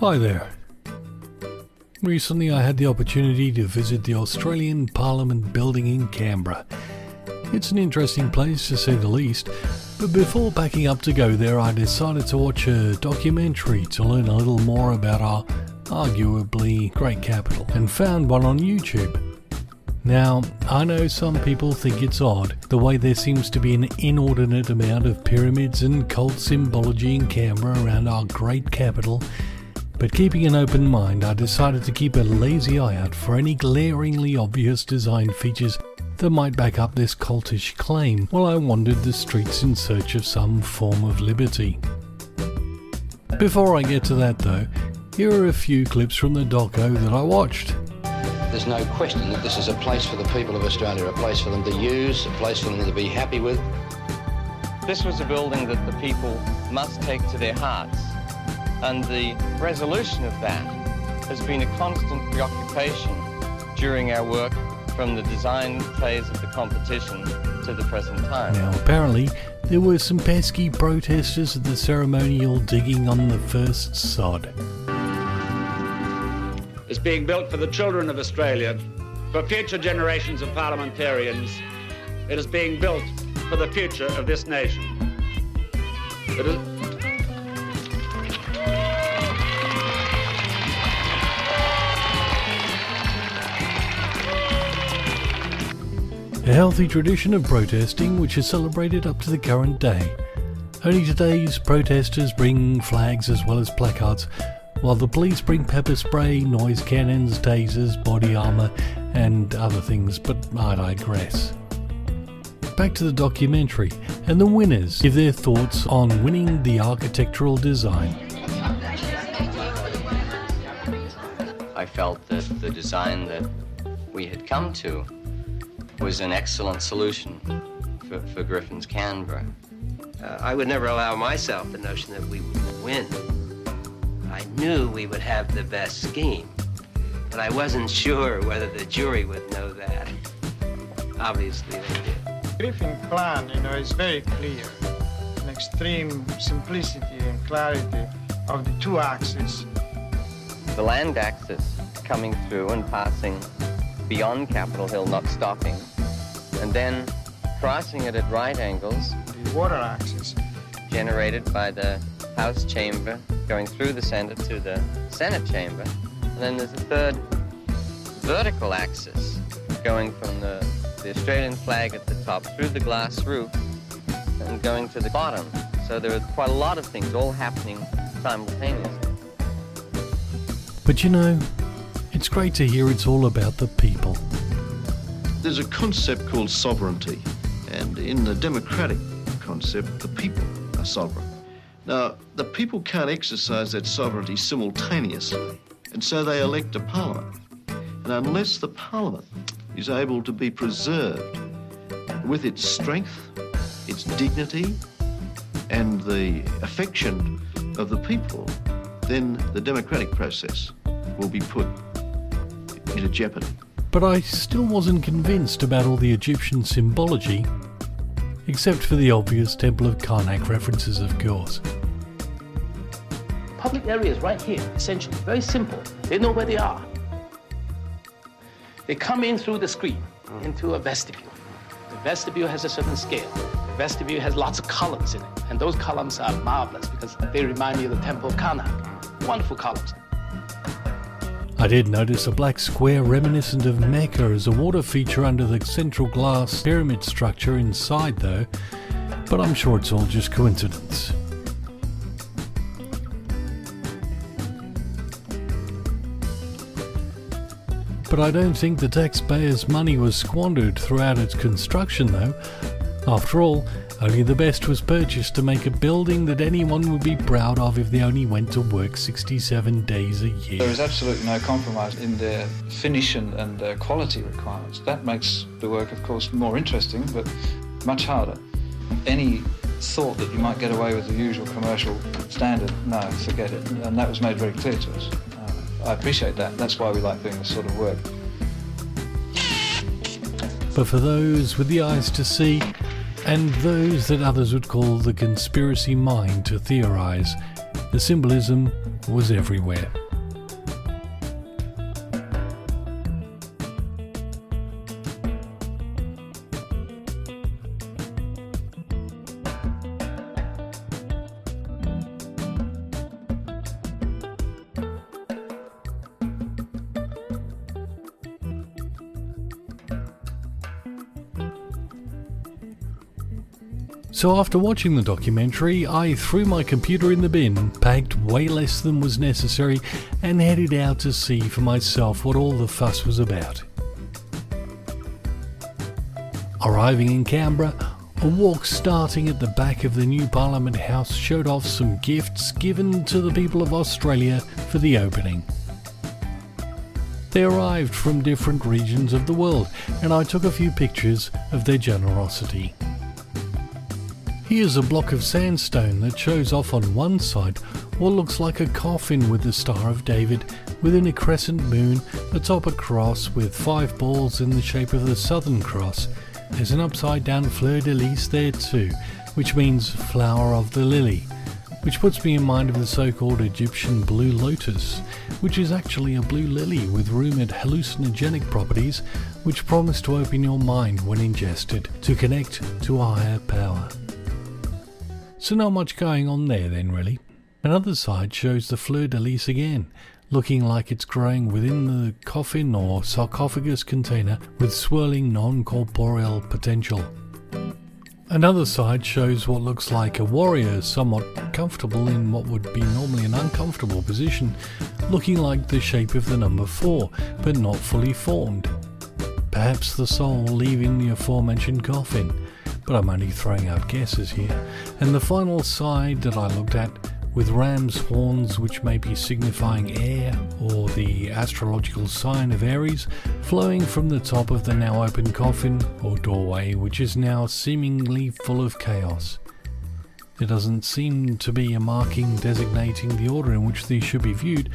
Hi there. Recently I had the opportunity to visit the Australian Parliament building in Canberra. It's an interesting place to say the least, but before packing up to go there I decided to watch a documentary to learn a little more about our arguably great capital, and found one on YouTube. Now, I know some people think it's odd the way there seems to be an inordinate amount of pyramids and cult symbology in Canberra around our great capital, but keeping an open mind, I decided to keep a lazy eye out for any glaringly obvious design features that might back up this cultish claim while I wandered the streets in search of some form of liberty. Before I get to that though, here are a few clips from the doco that I watched. There's no question that this is a place for the people of Australia, a place for them to use, a place for them to be happy with. This was a building that the people must take to their hearts, and the resolution of that has been a constant preoccupation during our work from the design phase of the competition to the present time. Now apparently there were some pesky protesters at the ceremonial digging on the first sod. Is being built for the children of Australia, for future generations of parliamentarians. It is being built for the future of this nation. It is... A healthy tradition of protesting which is celebrated up to the current day. Only today's protesters bring flags as well as placards, while the police bring pepper spray, noise cannons, tasers, body armour and other things, but I digress. Back to the documentary, and the winners give their thoughts on winning the architectural design. I felt that the design that we had come to was an excellent solution for Griffin's Canberra. I would never allow myself the notion that we would win. I knew we would have the best scheme, but I wasn't sure whether the jury would know that. Obviously they did. Griffin's plan, is very clear. An extreme simplicity and clarity of the two axes. The land axis coming through and passing beyond Capitol Hill, not stopping, and then crossing it at right angles. The water axis. Generated by the House chamber, going through the Senate to the Senate chamber. And then there's a third vertical axis going from the Australian flag at the top through the glass roof and going to the bottom. So there are quite a lot of things all happening simultaneously. But it's great to hear it's all about the people. There's a concept called sovereignty, and in the democratic concept, the people are sovereign. Now, the people can't exercise that sovereignty simultaneously, and so they elect a parliament. And unless the parliament is able to be preserved with its strength, its dignity, and the affection of the people, then the democratic process will be put into jeopardy. But I still wasn't convinced about all the Egyptian symbology, except for the obvious Temple of Karnak references, of course. Public areas right here, essentially, very simple. They know where they are. They come in through the screen into a vestibule. The vestibule has a certain scale. The vestibule has lots of columns in it, and those columns are marvelous because they remind me of the Temple of Karnak. Wonderful columns. I did notice a black square reminiscent of Mecca as a water feature under the central glass pyramid structure inside though, but I'm sure it's all just coincidence. But I don't think the taxpayers' money was squandered throughout its construction though. After all, only the best was purchased to make a building that anyone would be proud of if they only went to work 67 days a year. There is absolutely no compromise in their finish and their quality requirements. That makes the work, of course, more interesting, but much harder. Any thought that you might get away with the usual commercial standard, no, forget it. And that was made very clear to us. I appreciate that. That's why we like doing this sort of work. But for those with the eyes to see, and those that others would call the conspiracy mind to theorize, the symbolism was everywhere. So after watching the documentary, I threw my computer in the bin, packed way less than was necessary, and headed out to see for myself what all the fuss was about. Arriving in Canberra, a walk starting at the back of the new Parliament House showed off some gifts given to the people of Australia for the opening. They arrived from different regions of the world, and I took a few pictures of their generosity. Here's a block of sandstone that shows off on one side what looks like a coffin with the Star of David within a crescent moon atop a cross with 5 balls in the shape of the Southern Cross. There's an upside down fleur-de-lis there too, which means flower of the lily, which puts me in mind of the so-called Egyptian blue lotus, which is actually a blue lily with rumoured hallucinogenic properties which promise to open your mind when ingested to connect to a higher power. So not much going on there then really. Another side shows the fleur-de-lis again, looking like it's growing within the coffin or sarcophagus container with swirling non-corporeal potential. Another side shows what looks like a warrior somewhat comfortable in what would be normally an uncomfortable position, looking like the shape of the number 4, but not fully formed. Perhaps the soul leaving the aforementioned coffin, but I'm only throwing out guesses here. And the final side that I looked at, with ram's horns which may be signifying air or the astrological sign of Aries, flowing from the top of the now open coffin or doorway, which is now seemingly full of chaos. There doesn't seem to be a marking designating the order in which these should be viewed,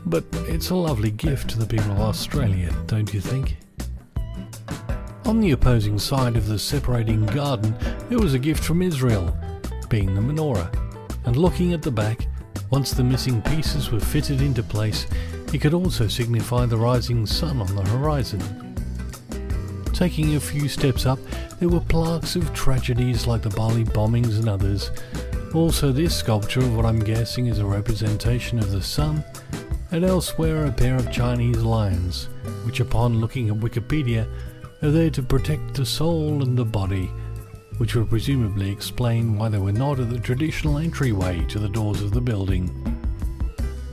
but it's a lovely gift to the people of Australia, don't you think? On the opposing side of the separating garden, there was a gift from Israel, being the menorah, and looking at the back, once the missing pieces were fitted into place, it could also signify the rising sun on the horizon. Taking a few steps up, there were plaques of tragedies like the Bali bombings and others. Also this sculpture of what I'm guessing is a representation of the sun, and elsewhere a pair of Chinese lions, which upon looking at Wikipedia are there to protect the soul and the body, which would presumably explain why they were not at the traditional entryway to the doors of the building.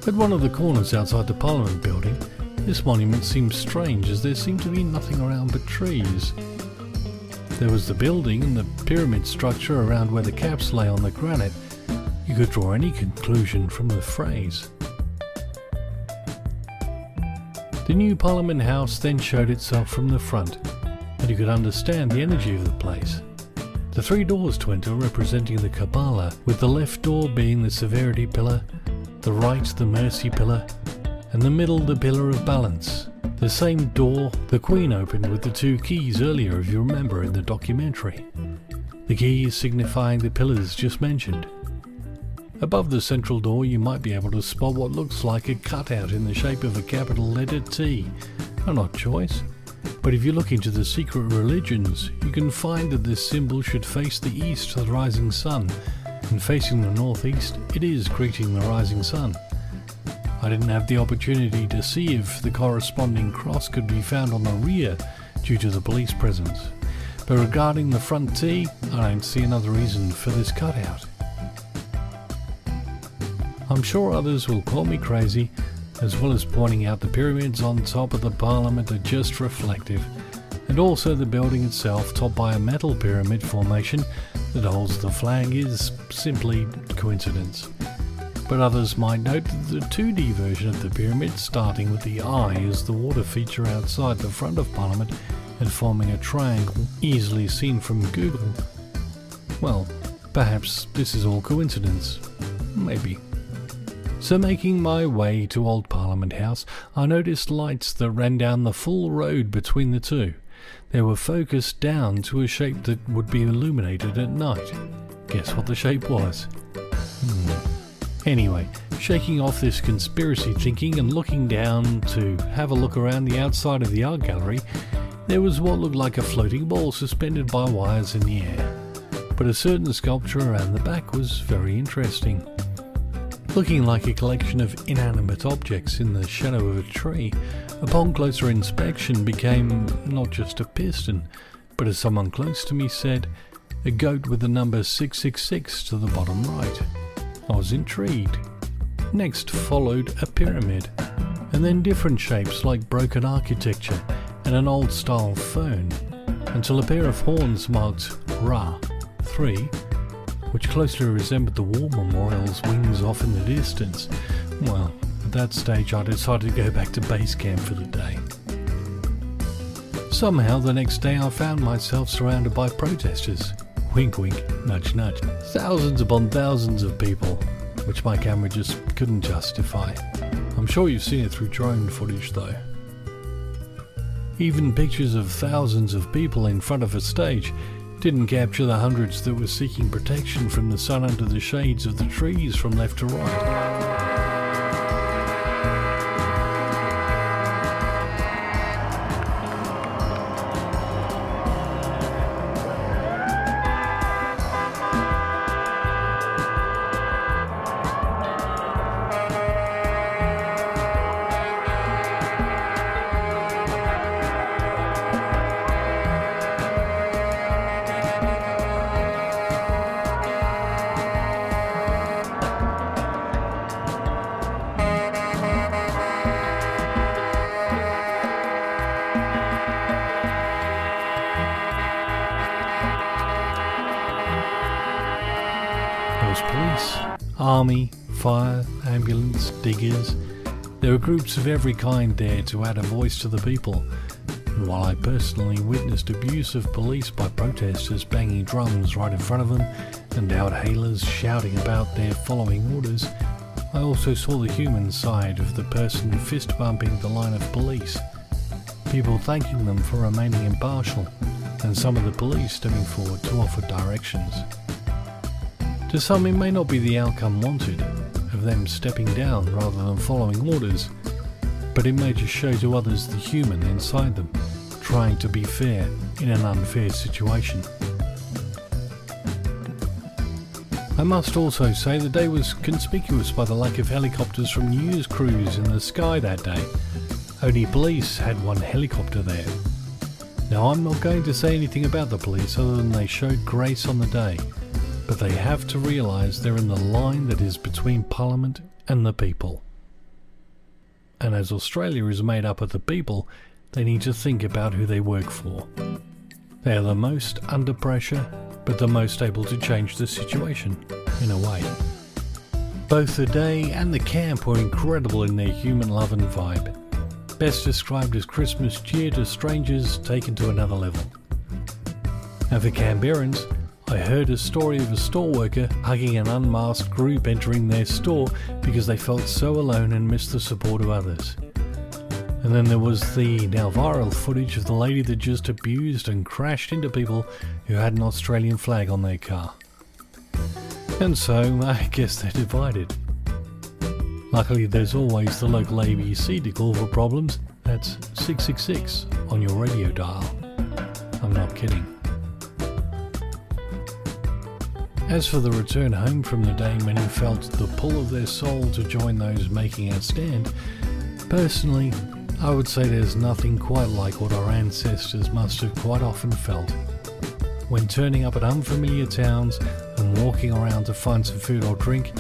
At one of the corners outside the Parliament building, this monument seems strange as there seemed to be nothing around but trees. There was the building and the pyramid structure around where the caps lay on the granite. You could draw any conclusion from the phrase. The new Parliament House then showed itself from the front, and you could understand the energy of the place. The 3 doors to enter representing the Kabbalah, with the left door being the severity pillar, the right the mercy pillar, and the middle the pillar of balance. The same door the Queen opened with the 2 keys earlier, if you remember in the documentary. The keys signifying the pillars just mentioned. Above the central door you might be able to spot what looks like a cutout in the shape of a capital letter T. An odd choice. But if you look into the secret religions, you can find that this symbol should face the east to the rising sun, and facing the northeast, it is greeting the rising sun. I didn't have the opportunity to see if the corresponding cross could be found on the rear due to the police presence, but regarding the front T, I don't see another reason for this cutout. I'm sure others will call me crazy, as well as pointing out the pyramids on top of the Parliament are just reflective, and also the building itself topped by a metal pyramid formation that holds the flag is simply coincidence. But others might note that the 2D version of the pyramid, starting with the eye as the water feature outside the front of Parliament and forming a triangle easily seen from Google, well, perhaps this is all coincidence. Maybe. So making my way to Old Parliament House, I noticed lights that ran down the full road between the two. They were focused down to a shape that would be illuminated at night. Guess what the shape was? Anyway, shaking off this conspiracy thinking and looking down to have a look around the outside of the art gallery, there was what looked like a floating ball suspended by wires in the air. But a certain sculpture around the back was very interesting. Looking like a collection of inanimate objects in the shadow of a tree, upon closer inspection became not just a piston, but as someone close to me said, a goat with the number 666 to the bottom right. I was intrigued. Next followed a pyramid, and then different shapes like broken architecture and an old style phone, until a pair of horns marked Ra 3, which closely resembled the war memorial's wings off in the distance. Well, at that stage I decided to go back to base camp for the day. Somehow the next day I found myself surrounded by protesters. Wink wink, nudge nudge. Thousands upon thousands of people, which my camera just couldn't justify. I'm sure you've seen it through drone footage though. Even pictures of thousands of people in front of a stage didn't capture the hundreds that were seeking protection from the sun under the shades of the trees from left to right. Police, army, fire, ambulance, diggers. There were groups of every kind there to add a voice to the people. And while I personally witnessed abuse of police by protesters banging drums right in front of them and out-hailers shouting about their following orders, I also saw the human side of the person fist-bumping the line of police. People thanking them for remaining impartial, and some of the police stepping forward to offer directions. To some it may not be the outcome wanted, of them stepping down rather than following orders, but it may just show to others the human inside them, trying to be fair in an unfair situation. I must also say the day was conspicuous by the lack of helicopters from news crews in the sky that day. Only police had one helicopter there. Now I'm not going to say anything about the police other than they showed grace on the day, but they have to realise they're in the line that is between Parliament and the people. And as Australia is made up of the people, they need to think about who they work for. They are the most under pressure, but the most able to change the situation, in a way. Both the day and the camp were incredible in their human love and vibe. Best described as Christmas cheer to strangers taken to another level. And for Canberrans, I heard a story of a store worker hugging an unmasked group entering their store because they felt so alone and missed the support of others. And then there was the now viral footage of the lady that just abused and crashed into people who had an Australian flag on their car. And so, I guess they're divided. Luckily there's always the local ABC to call for problems. That's 666 on your radio dial. I'm not kidding. As for the return home from the day, many felt the pull of their soul to join those making a stand. Personally, I would say there's nothing quite like what our ancestors must have quite often felt. When turning up at unfamiliar towns and walking around to find some food or drink,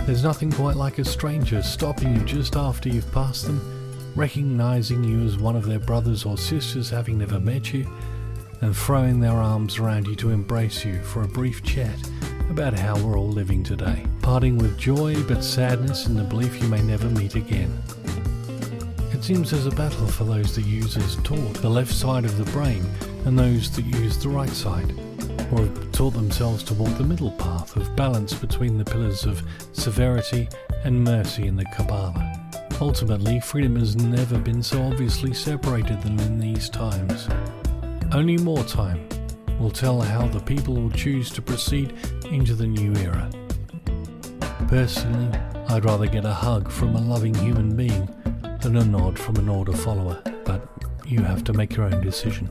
there's nothing quite like a stranger stopping you just after you've passed them, recognising you as one of their brothers or sisters having never met you, and throwing their arms around you to embrace you for a brief chat about how we're all living today, parting with joy but sadness in the belief you may never meet again. It seems there's a battle for those that use as taught the left side of the brain and those that use the right side, or have taught themselves to walk the middle path of balance between the pillars of severity and mercy in the Kabbalah. Ultimately, freedom has never been so obviously separated than in these times. Only more time will tell how the people will choose to proceed into the new era. Personally, I'd rather get a hug from a loving human being than a nod from an order follower, but you have to make your own decision.